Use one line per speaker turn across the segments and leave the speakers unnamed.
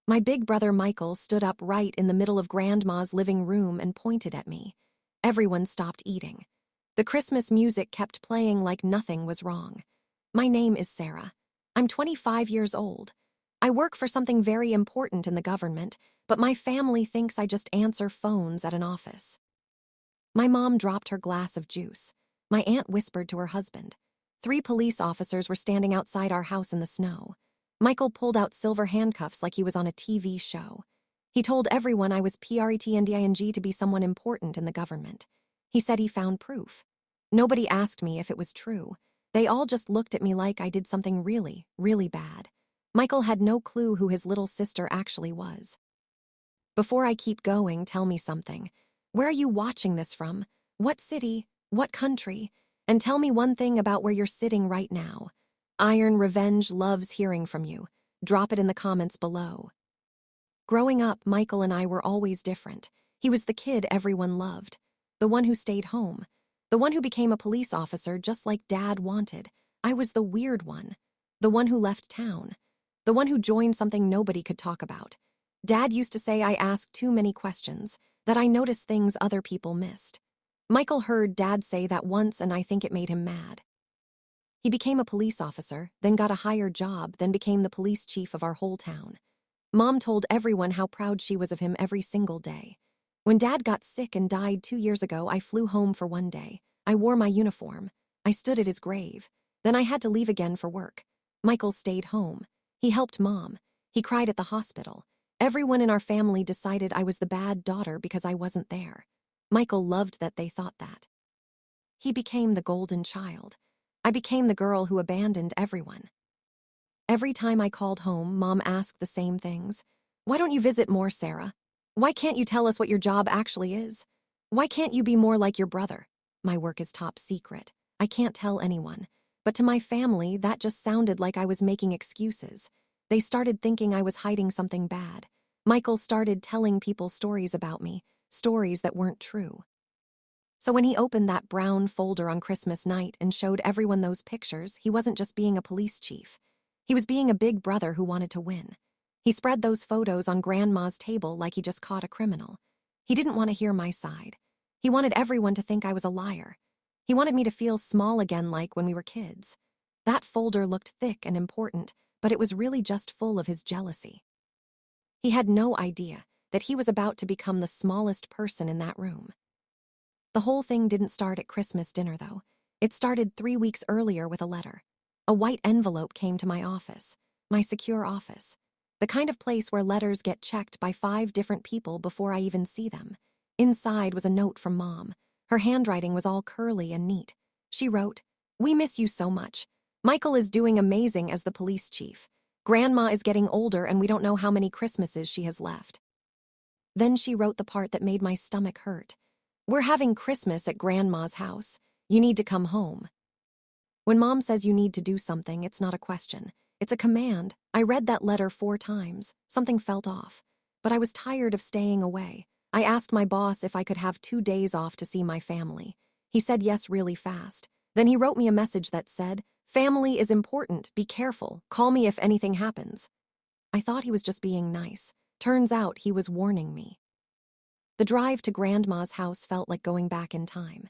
My big brother Michael stood up right in the middle of Grandma's living room and pointed at me. Everyone stopped eating. The Christmas music kept playing like nothing was wrong. My name is Sarah. I'm 25 years old. I work for something very important in the government, but my family thinks I just answer phones at an office. My mom dropped her glass of juice. My aunt whispered to her husband. 3 police officers were standing outside our house in the snow. Michael pulled out silver handcuffs like he was on a TV show. He told everyone I was pretending to be someone important in the government. He said he found proof. Nobody asked me if it was true. They all just looked at me like I did something really, really bad. Michael had no clue who his little sister actually was. Before I keep going, tell me something. Where are you watching this from? What city? What country? And tell me one thing about where you're sitting right now. Iron Revenge loves hearing from you. Drop it in the comments below. Growing up, Michael and I were always different. He was the kid everyone loved. The one who stayed home. The one who became a police officer just like Dad wanted. I was the weird one. The one who left town. The one who joined something nobody could talk about. Dad used to say I asked too many questions, that I noticed things other people missed. Michael heard Dad say that once, and I think it made him mad. He became a police officer, then got a higher job, then became the police chief of our whole town. Mom told everyone how proud she was of him every single day. When Dad got sick and died 2 years ago, I flew home for one day. I wore my uniform. I stood at his grave. Then I had to leave again for work. Michael stayed home. He helped Mom. He cried at the hospital. Everyone in our family decided I was the bad daughter because I wasn't there. Michael loved that they thought that. He became the golden child. I became the girl who abandoned everyone. Every time I called home, Mom asked the same things. Why don't you visit more, Sarah? Why can't you tell us what your job actually is? Why can't you be more like your brother? My work is top secret. I can't tell anyone. But to my family, that just sounded like I was making excuses. They started thinking I was hiding something bad. Michael started telling people stories about me, stories that weren't true. So when he opened that brown folder on Christmas night and showed everyone those pictures, he wasn't just being a police chief. He was being a big brother who wanted to win. He spread those photos on Grandma's table like he just caught a criminal. He didn't want to hear my side. He wanted everyone to think I was a liar. He wanted me to feel small again like when we were kids. That folder looked thick and important, but it was really just full of his jealousy. He had no idea that he was about to become the smallest person in that room. The whole thing didn't start at Christmas dinner, though. It started 3 weeks earlier with a letter. A white envelope came to my office, my secure office, the kind of place where letters get checked by 5 different people before I even see them. Inside was a note from Mom. Her handwriting was all curly and neat. She wrote, "We miss you so much. Michael is doing amazing as the police chief. Grandma is getting older and we don't know how many Christmases she has left." Then she wrote the part that made my stomach hurt. "We're having Christmas at Grandma's house. You need to come home." When Mom says you need to do something, it's not a question. It's a command. I read that letter 4 times. Something felt off. But I was tired of staying away. I asked my boss if I could have 2 days off to see my family. He said yes really fast. Then he wrote me a message that said, "Family is important. Be careful. Call me if anything happens." I thought he was just being nice. Turns out he was warning me. The drive to Grandma's house felt like going back in time.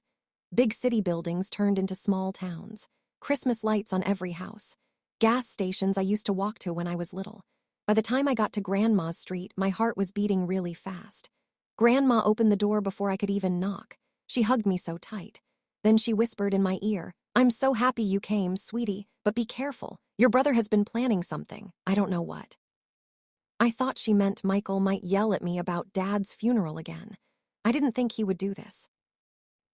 Big city buildings turned into small towns. Christmas lights on every house. Gas stations I used to walk to when I was little. By the time I got to Grandma's street, my heart was beating really fast. Grandma opened the door before I could even knock. She hugged me so tight. Then she whispered in my ear, "I'm so happy you came, sweetie, but be careful. Your brother has been planning something. I don't know what." I thought she meant Michael might yell at me about Dad's funeral again. I didn't think he would do this.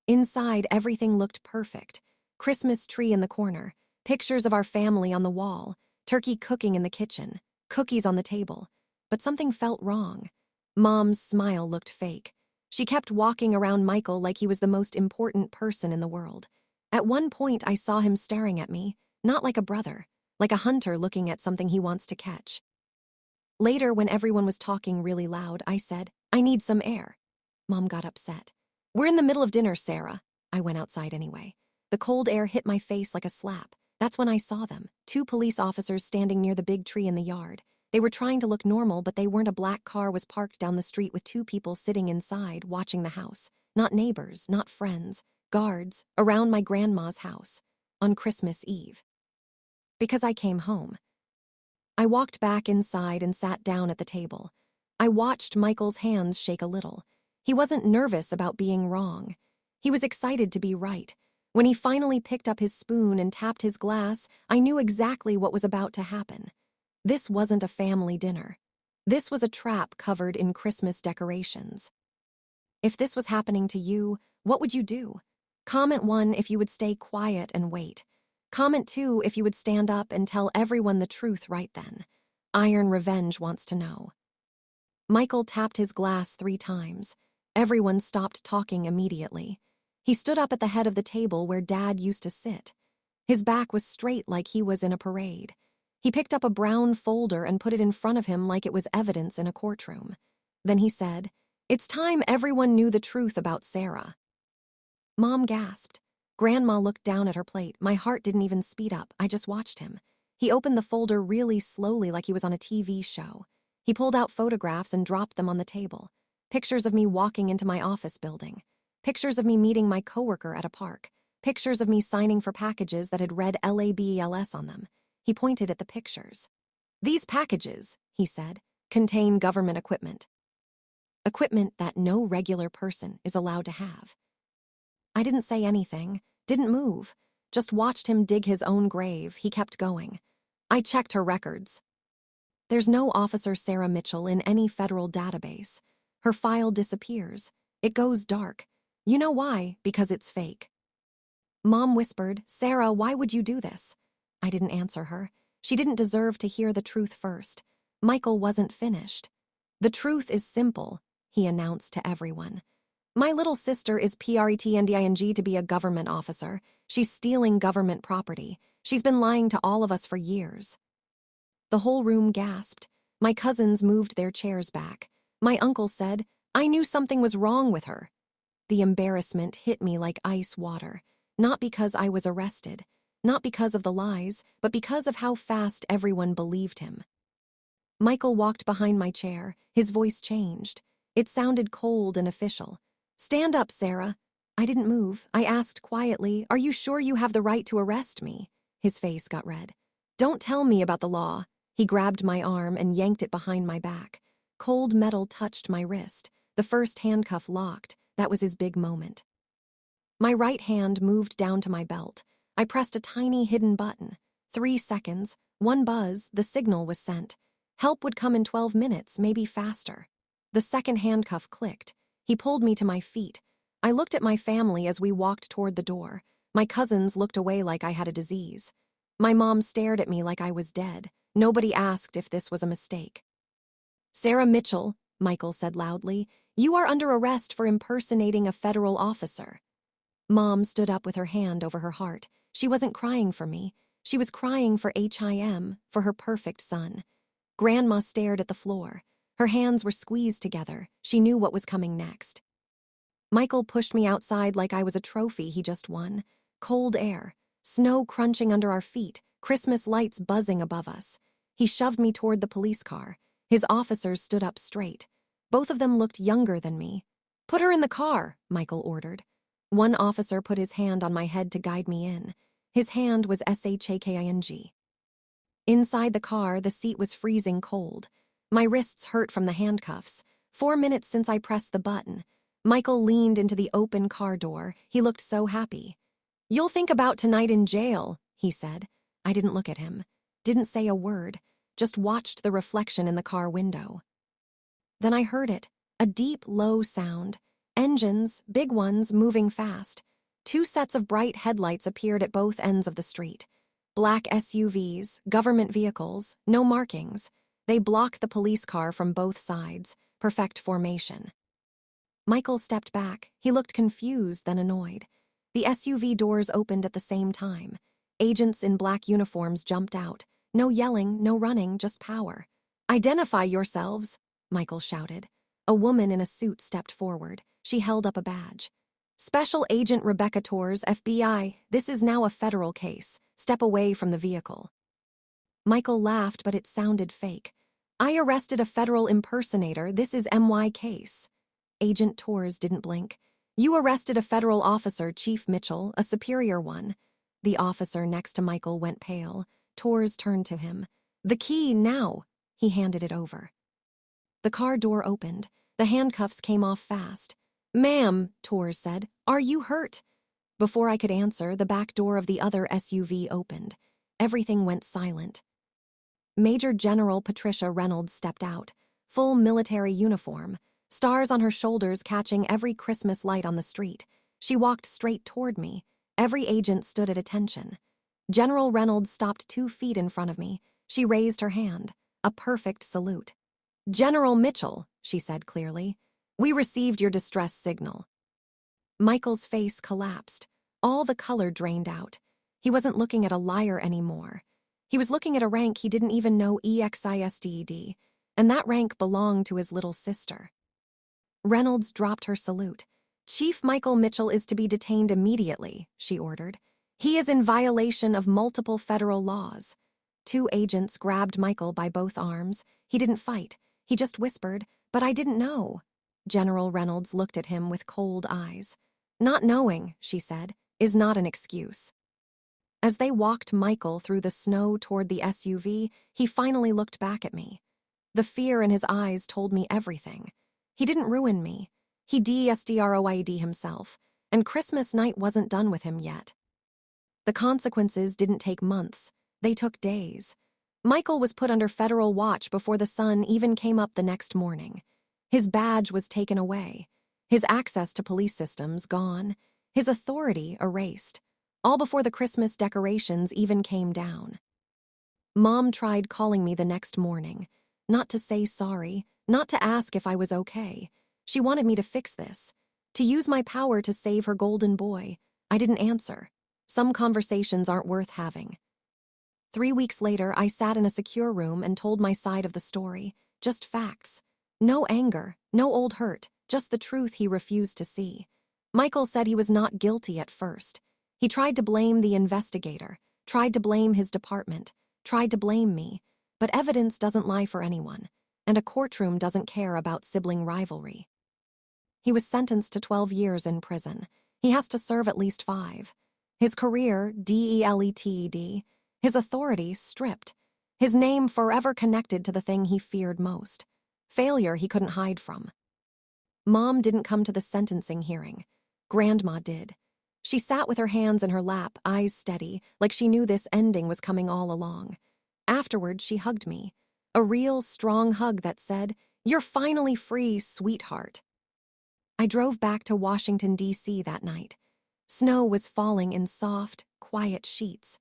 Inside, everything looked perfect. Christmas tree in the corner, pictures of our family on the wall, turkey cooking in the kitchen, cookies on the table. But something felt wrong. Mom's smile looked fake. She kept walking around Michael like he was the most important person in the world. At one point, I saw him staring at me, not like a brother, like a hunter looking at something he wants to catch. Later, when everyone was talking really loud, I said, "I need some air." Mom got upset. "We're in the middle of dinner, Sarah." I went outside anyway. The cold air hit my face like a slap. That's when I saw them, 2 police officers standing near the big tree in the yard. They were trying to look normal, but they weren't. A black car was parked down the street with two people sitting inside, watching the house. Not neighbors, not friends, guards, around my grandma's house, on Christmas Eve. Because I came home. I walked back inside and sat down at the table. I watched Michael's hands shake a little. He wasn't nervous about being wrong. He was excited to be right. When he finally picked up his spoon and tapped his glass, I knew exactly what was about to happen. This wasn't a family dinner. This was a trap covered in Christmas decorations. If this was happening to you, what would you do? Comment 1 if you would stay quiet and wait. Comment 2 if you would stand up and tell everyone the truth right then. Iron Revenge wants to know. Michael tapped his glass 3 times. Everyone stopped talking immediately. He stood up at the head of the table where Dad used to sit. His back was straight like he was in a parade. He picked up a brown folder and put it in front of him like it was evidence in a courtroom. Then he said, "It's time everyone knew the truth about Sarah." Mom gasped. Grandma looked down at her plate. My heart didn't even speed up. I just watched him. He opened the folder really slowly like he was on a TV show. He pulled out photographs and dropped them on the table. Pictures of me walking into my office building. Pictures of me meeting my coworker at a park. Pictures of me signing for packages that had red LABELS on them. He pointed at the pictures. "These packages," he said, "contain government equipment. Equipment that no regular person is allowed to have." I didn't say anything, didn't move, just watched him dig his own grave. He kept going. I checked her records. There's no Officer Sarah Mitchell in any federal database. Her file disappears. It goes dark. You know why? Because it's fake. Mom whispered, "Sarah, why would you do this?" I didn't answer her. She didn't deserve to hear the truth first. Michael wasn't finished. "The truth is simple," he announced to everyone. "My little sister is pretending to be a government officer. She's stealing government property. She's been lying to all of us for years." The whole room gasped. My cousins moved their chairs back. My uncle said, "I knew something was wrong with her." The embarrassment hit me like ice water. Not because I was arrested, not because of the lies, but because of how fast everyone believed him. Michael walked behind my chair. His voice changed. It sounded cold and official. "Stand up, Sarah." I didn't move. I asked quietly, "Are you sure you have the right to arrest me?" His face got red. "Don't tell me about the law." He grabbed my arm and yanked it behind my back. Cold metal touched my wrist. The first handcuff locked. That was his big moment. My right hand moved down to my belt. I pressed a tiny hidden button. 3 seconds, one buzz, the signal was sent. Help would come in 12 minutes, maybe faster. The second handcuff clicked. He pulled me to my feet. I looked at my family as we walked toward the door. My cousins looked away like I had a disease. My mom stared at me like I was dead. Nobody asked if this was a mistake. "Sarah Mitchell," Michael said loudly, "you are under arrest for impersonating a federal officer." Mom stood up with her hand over her heart. She wasn't crying for me. She was crying for HIM, for her perfect son. Grandma stared at the floor. Her hands were squeezed together. She knew what was coming next. Michael pushed me outside like I was a trophy he just won. Cold air, snow crunching under our feet, Christmas lights buzzing above us. He shoved me toward the police car. His officers stood up straight. Both of them looked younger than me. "Put her in the car," Michael ordered. One officer put his hand on my head to guide me in. His hand was shaking. Inside the car, the seat was freezing cold. My wrists hurt from the handcuffs. 4 minutes since I pressed the button. Michael leaned into the open car door. He looked so happy. "You'll think about tonight in jail," he said. I didn't look at him. Didn't say a word. Just watched the reflection in the car window. Then I heard it. A deep, low sound. Engines, big ones, moving fast. 2 sets of bright headlights appeared at both ends of the street. Black SUVs, government vehicles, no markings. They blocked the police car from both sides. Perfect formation. Michael stepped back. He looked confused, then annoyed. The SUV doors opened at the same time. Agents in black uniforms jumped out. No yelling, no running, just power. "Identify yourselves," Michael shouted. A woman in a suit stepped forward. She held up a badge. "Special Agent Rebecca Torres, FBI. This is now a federal case. Step away from the vehicle." Michael laughed, but it sounded fake. I arrested a federal impersonator. This is MY case. Agent Torres didn't blink. You arrested a federal officer, Chief Mitchell, a superior one. The officer next to Michael went pale. Torres turned to him. The key, now. He handed it over. The car door opened. The handcuffs came off fast. Ma'am, Torres said, are you hurt? Before I could answer, the back door of the other SUV opened. Everything went silent. Major General Patricia Reynolds stepped out, full military uniform, stars on her shoulders catching every Christmas light on the street. She walked straight toward me. Every agent stood at attention. General Reynolds stopped 2 feet in front of me. She raised her hand, a perfect salute. General Mitchell, she said clearly, we received your distress signal. Michael's face collapsed. All the color drained out. He wasn't looking at a liar anymore. He was looking at a rank he didn't even know existed, and that rank belonged to his little sister. Reynolds dropped her salute. Chief Michael Mitchell is to be detained immediately, she ordered. He is in violation of multiple federal laws. 2 agents grabbed Michael by both arms. He didn't fight. He just whispered, but I didn't know. General Reynolds looked at him with cold eyes. Not knowing, she said, is not an excuse. As they walked Michael through the snow toward the SUV, he finally looked back at me. The fear in his eyes told me everything. He didn't ruin me. He destroyed himself, and Christmas night wasn't done with him yet. The consequences didn't take months. They took days. Michael was put under federal watch before the sun even came up the next morning. His badge was taken away. His access to police systems gone. His authority erased. All before the Christmas decorations even came down. Mom tried calling me the next morning. Not to say sorry, not to ask if I was okay. She wanted me to fix this, to use my power to save her golden boy. I didn't answer. Some conversations aren't worth having. 3 weeks later, I sat in a secure room and told my side of the story. Just facts. No anger, no old hurt, just the truth he refused to see. Michael said he was not guilty at first. He tried to blame the investigator, tried to blame his department, tried to blame me. But evidence doesn't lie for anyone, and a courtroom doesn't care about sibling rivalry. He was sentenced to 12 years in prison. He has to serve at least 5. His career, deletted. His authority, stripped. His name forever connected to the thing he feared most. Failure he couldn't hide from. Mom didn't come to the sentencing hearing. Grandma did. She sat with her hands in her lap, eyes steady, like she knew this ending was coming all along. Afterwards, she hugged me. A real, strong hug that said, "You're finally free, sweetheart." I drove back to Washington, D.C. that night. Snow was falling in soft, quiet sheets.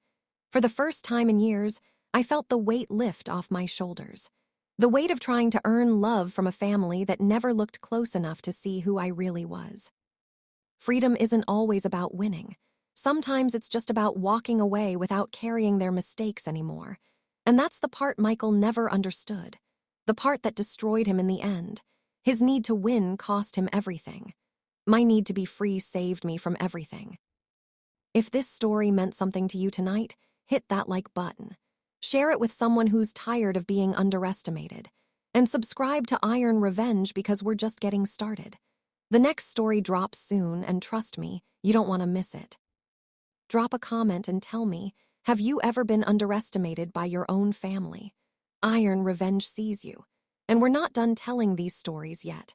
For the first time in years, I felt the weight lift off my shoulders. The weight of trying to earn love from a family that never looked close enough to see who I really was. Freedom isn't always about winning. Sometimes it's just about walking away without carrying their mistakes anymore. And that's the part Michael never understood. The part that destroyed him in the end. His need to win cost him everything. My need to be free saved me from everything. If this story meant something to you tonight, hit that like button. Share it with someone who's tired of being underestimated. And subscribe to Iron Revenge because we're just getting started. The next story drops soon, and trust me, you don't want to miss it. Drop a comment and tell me, have you ever been underestimated by your own family? Iron Revenge sees you. And we're not done telling these stories yet.